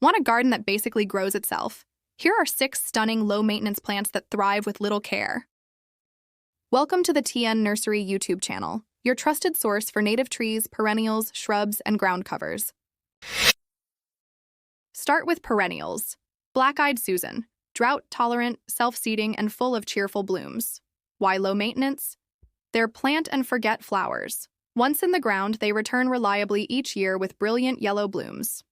Want a garden that basically grows itself? Here are 6 stunning low-maintenance plants that thrive with little care. Welcome to the TN Nursery YouTube channel, your trusted source for native trees, perennials, shrubs, and ground covers. Start with perennials. Black-eyed Susan, drought-tolerant, self-seeding, and full of cheerful blooms. Why low maintenance? They're plant-and-forget flowers. Once in the ground, they return reliably each year with brilliant yellow blooms.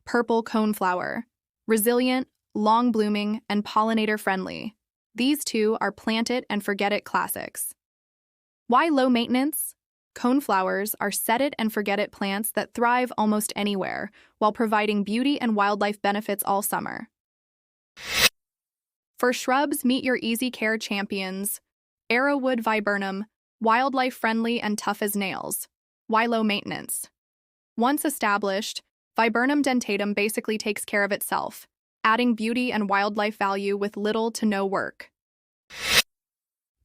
Purple coneflower. Resilient, long-blooming, and pollinator-friendly. These two are plant-it-and-forget-it classics. Why low maintenance? Coneflowers are set-it-and-forget-it plants that thrive almost anywhere, while providing beauty and wildlife benefits all summer. For shrubs, meet your easy care champions. Arrowwood viburnum, wildlife-friendly and tough as nails. Why low maintenance? Once established, Viburnum dentatum basically takes care of itself, adding beauty and wildlife value with little to no work.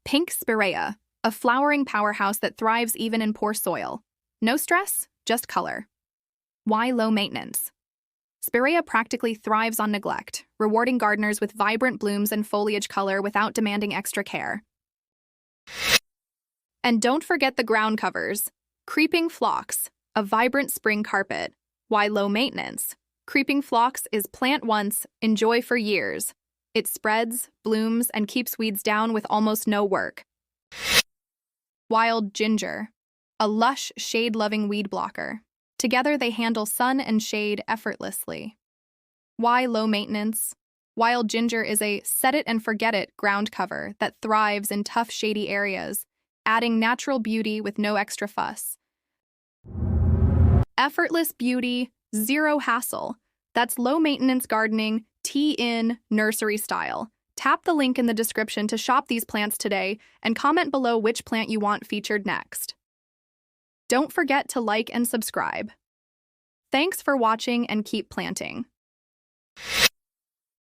Pink spirea, a flowering powerhouse that thrives even in poor soil. No stress, just color. Why low maintenance? Spirea practically thrives on neglect, rewarding gardeners with vibrant blooms and foliage color without demanding extra care. And don't forget the ground covers. Creeping Phlox, a vibrant spring carpet. Why low maintenance? Creeping Phlox is plant once, enjoy for years. It spreads, blooms, and keeps weeds down with almost no work. Wild ginger, a lush, shade-loving weed blocker. Together they handle sun and shade effortlessly. Why low maintenance? Wild ginger is a set-it-and-forget-it ground cover that thrives in tough, shady areas, adding natural beauty with no extra fuss. Effortless beauty, zero hassle. That's low-maintenance gardening, TN Nursery style. Tap the link in the description to shop these plants today and comment below which plant you want featured next. Don't forget to like and subscribe. Thanks for watching and keep planting.